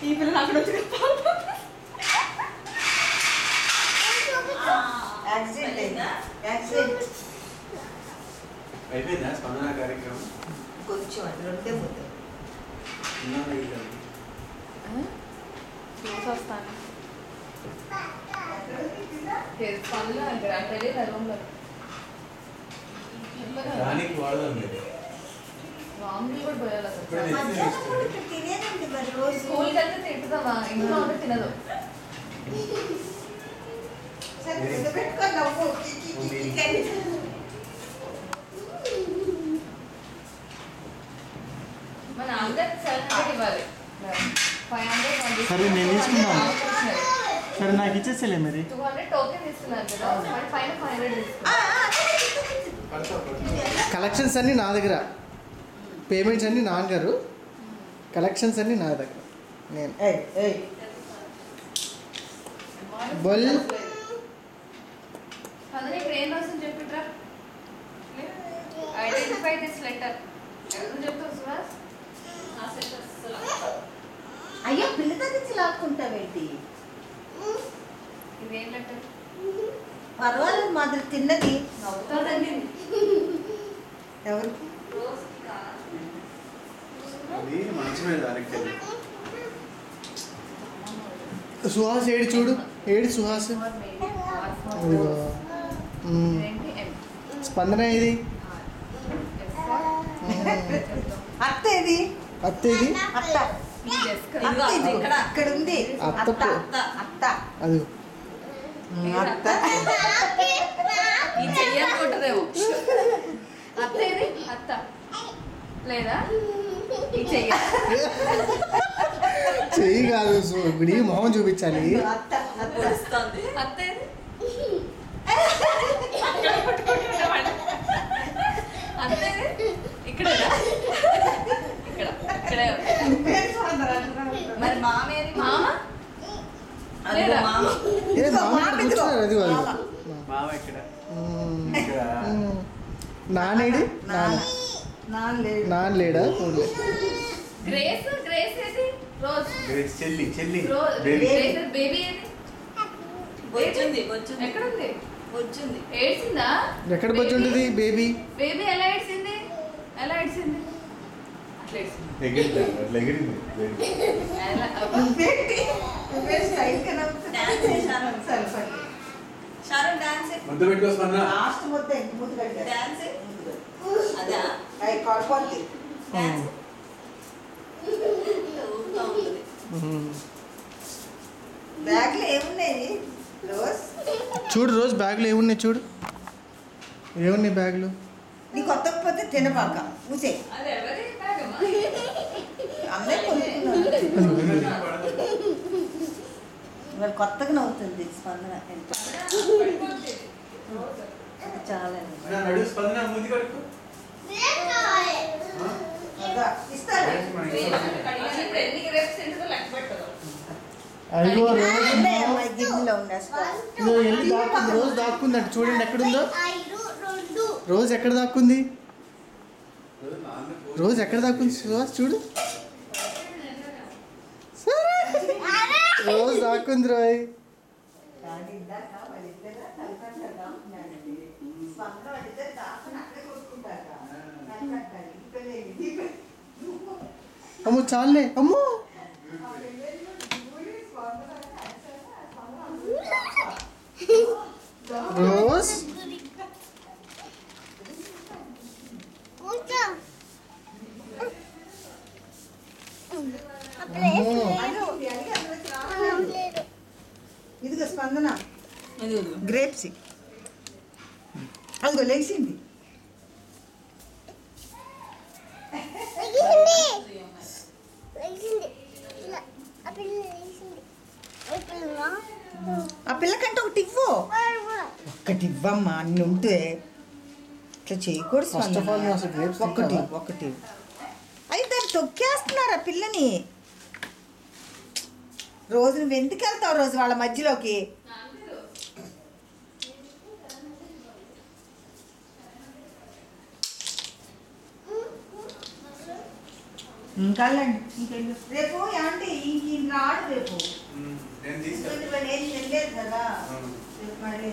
ఈ పిల్లలు అక్కడ వచ్చి అయిపోయిందా స్పందన కార్యక్రమం? కొంచెం రెండే పోతాయి. చూసొస్తాను పనులు అంటే రూమ్లో దానికి వాడదాం లేదు. మామూలు కూడా పోయాలి అసలు. తినేదండి మరి రోజు. స్కూల్కి వెళ్తే తింటుందమ్మా, ఇంట్లో ఉంటే తినదు. మన అందరికి 700 ఇవ్వాలి. 500 సరే నేను తీసుకున్నాను. సరే నాకు ఇచ్చేసేలే మరి. 200 టోకెన్ ఇస్తున్నారు కదా, మరి పైన 500 ఇస్తున్నారు. కలెక్షన్స్ అన్నీ నా దగ్గర, పేమెంట్స్ అన్నీ నాన్నగారు, కలెక్షన్స్ అన్నీ నా దగ్గర. నేను బొల్ అందులో ఇప్పుడు ఏం రాసింది చెప్పిట్రా. Identify this letter. ఎవరు చెప్తావు సుహాస్? అయ్యో పిల్ల దగ్గర లాక్కుంటావేంటి? ఇదేం లెటర్? పర్వాలేదు మాదిరి తిన్నది. నవ్వుతాదండి. ఎవరికి? అది మంచిమే దానికి తెలియదు. సుహాస్ ఏడు చూడు, ఏడు సుహాస్. అదిగో. స్పందన ఇది. అత్త ఏది? అత్త ఇది. అత్త ఇక్కడ ఉంది. అత్త అత్త అది అత్త ఈ చెయ్యనుకుంటుందేమో. అత్త ఏది? అత్త లేదా? ఈ చెయ్య చెయ్యి కాదు, గుడి మొహం చూపించాలి. అత్త అత్త ఏది? అత్త ఏది? ఇక్కడేనా? ఇక్కడ ఇక్కడే. మరి మామ ఏది? మామ లేదా? ఏ మామ కూర్చున్నారు, అది వాళ్ళు. మామ ఇక్కడ నానేడి నాన్న లేడా? గ్రేస్ గ్రేస్ ఏది? రోజ్ చెల్లి చెల్లి రోజ్ బేబీ. బేబీ ఏది? ఎక్కడ ఉంది? ఏడ్చిందా? ఎక్కడ బొచ్చు ఉంటుంది బేబీ? బేబీ ఎలా ఏడ్చింది? ఎలా ఏడ్చింది? అట్లా ఏడ్చింది. ఎగిరింది, అట్లా ఎగిరింది బేబీ. ఎలా? ముద్దు పెట్టుకో స్పందన. లాస్ట్ ముద్ద ఇంక ముద్దు కట్టారు. అవి కొడపొద్ది. బ్యాగ్లో ఏమున్నాయి రోజ్? చూడు రోజు బ్యాగులో ఏమున్నాయి చూడు, ఏమున్నాయి బ్యాగులో. నీ కొత్తకపోతే తినబాక ఊసే అది ఎవరి బ్యాగమ్మా? అందరూ కొనుక్కున్నారు. మరి కొత్తగా నవ్వుతుంది స్పందన. చాలా నడు స్పందన, ముందు కడుకు. ఇస్తాను. ఇప్పుడు ఎన్ని గ్రేప్స్ తింటుందో లెక్క పెట్టదు. అయ్యో రోజు గిన్నెలో ఉన్న ఇదో వెళ్ళి దాక్కుంది, రోజు దాక్కుంది అంటే చూడండి ఎక్కడుందో. రోజు ఎక్కడ దాక్కుంది? రోజు ఎక్కడ దాక్కుంది సుహాస్ చూడు. రోజు దాక్కుంది రోయ్. అమ్మో చాలే అమ్మో. రోజ్ ఇదిగో స్పందన గ్రేప్స్ అదిగో లేచింది. ఆ పిల్లకంటే ఒకటి ఇవ్వు. ఒక్కటి ఇవ్వమ్మా, అన్ని ఉంటే ఇట్లా చేయకూడదు. ఫస్ట్ ఆఫ్ ఆల్ నువ్వు అసలు grapes ఒకటి తింటావా? ఒకటి అయితే దాన్ని తొక్కేస్తున్నారు ఆ పిల్లని. రోజు నువ్వు ఎందుకు వెళ్తావు రోజు వాళ్ళ మధ్యలోకి? ఇంకా రేపు ఏమంటే రాడు రేపు నేను తీసుకెళ్తా. ఎందుకంటే వాళ్ళు ఏం తినలేదు కదా రేపు మళ్ళీ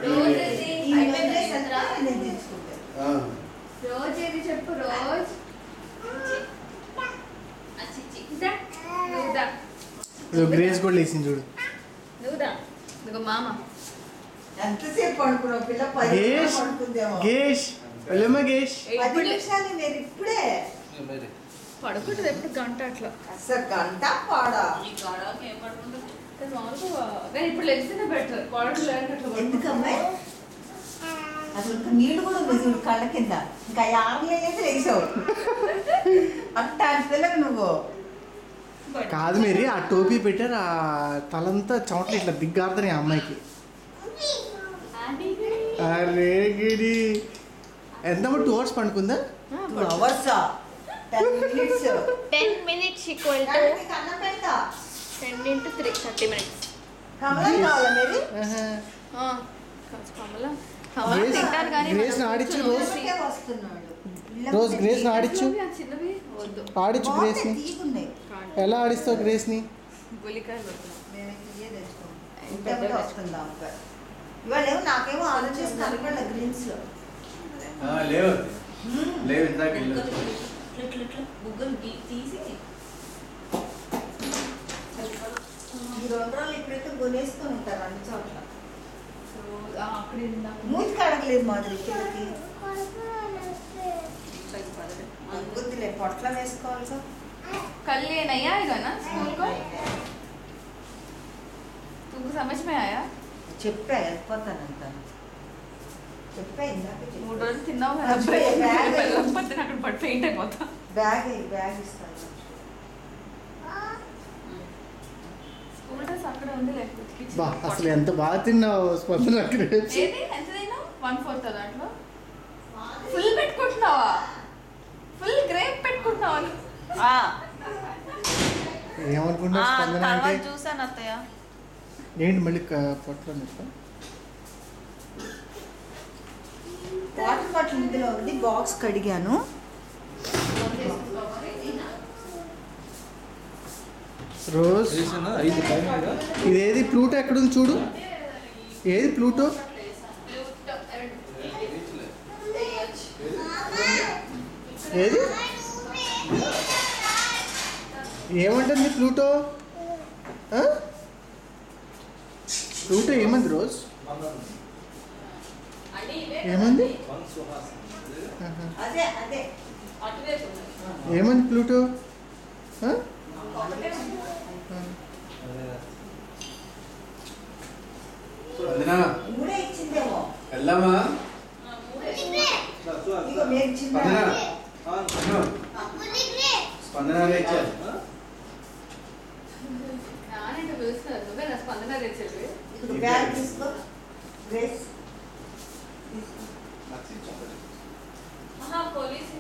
రోజు ఏది? ఈ వదిలేసంతా నేను తీసుకుంటాను. రోజు ఏది చెప్పు రోజ్ దా. నువ్వు దా. గ్రేస్ కూడా లేచింది చూడు. నువ్వు దా. ఇదిగో మామ ఎంతసేపు పడుకున్నావు పిల్ల? 10 గేష్ పడుకుందేమో. గేష్ వెళ్ళమ్మా గేష్. 10 నిమిషాలు నేను ఇప్పుడే పడుకుంటుంది ఎప్పుడు గంట అట్లా. అసలు గంట పాడా. కానీ మామూలుగా కానీ ఇప్పుడు లెగ్స్తేనే బెటర్. పడకు లేదంటే అట్లా పడుకో. ఎందుకమ్మా అసలు ఇంకా నీళ్ళు కూడా ఉంది చూడు కళ్ళ కింద. ఇంకా 6 నెలలైతే లేచావు అట్టా పిల్లలు నువ్వు. కాదు మేరీ, ఆ టోపీ పెట్టారు, ఆ తలంతా చెమటలు ఇట్లా దిగ్గారుతున్నాయి ఆ అమ్మాయికి. అరే గిడి ఎంత 2 hours పండుకుందా? 2 hours 10 minutes 10 minutes equal to నీకు అన్నం పెడతా. 10 into 3 30 minutes. కమలం కావాలా మీరు? కమల కమల తింటారు కానీ గ్రేస్ని ఆడిచ్చు రోజు. ఇళ్ళకే వస్తున్నాడు. రోజు గ్రేస్ని ఆడిచ్చు. చిన్నవి వద్దు. ఆడిచ్చు గ్రేస్ని. తీగున్నాయి. ఎలా ఆడిస్తావు గ్రేస్ని? గులికాయలు వద్దు. మేము ఇయ్యే తెచ్చుకోం. ఇంటప్పుడు వస్తుందా అక్క? ఇవాళ ఏమో నాకేమో ఆలోచిస్తే కనపడలే గ్రీన్స్ లో. లేవు లేవు ఇందాక ఇల్లు బుగ్గలు తీసి ఈ 2 రోజులు ఇప్పుడైతే కొనేసుకొని ఉంటారు అన్ని చోట్ల. అక్కడ మూతి కడగలేదు మాదిరి పిల్లకి. గుద్దులే పొట్ల వేసుకోవాలి. कल ये नहीं आएगा ना स्कूल को? तुमको समझ में आया? చెప్పా వెళ్ళిపోతానంట. చెప్పా ఇందాక 3 రోజులు తిన్నావు కదా. అప్పుడే బ్యాగ్ వెళ్ళకపోతే అక్కడ పట్టు పెయింట్ అయిపోతా. బ్యాగ్ ఇస్తాను. స్కూల్ డ్రెస్ అక్కడ ఉంది బా అసలు ఎంత బాగా తిన్నావు స్పందన గ్రేప్స్. ఏది ఎంత తిన్నావు? 1/4 దాంట్లో ఫుల్ పెట్టుకుంటున్నావా? ఫుల్ గ్రేప్ పెట్టుకుంటున్నావా? ఏమనుకుంటున్నావు స్పందన అంటే? చూసాను అత్తయ్య. ఏంటి మళ్ళీ పొట్టలో వాటర్ బాటిల్ ఇందులో ఉంది. బాక్స్ కడిగాను. రోజ్ ఇదేది ప్లూటో ఎక్కడుంది చూడు. ఏది ప్లూటో? ఏది ఏమంటుంది ప్లూటో? ప్లూటో ఏమంది రోజ్? ఏమంది? అదే అదే ఏమంది ప్లూటో? మూడే ఇచ్చిందేమో. వెళ్ళమ్మా ఇగో మీరు చిన్న స్పందన ఇచ్చారు. నానేంటి పిలుస్తున్నారు? నువ్వే నా స్పందన తెచ్చేది. ఇప్పుడు బ్యాగ్ తీసుకో. Dress police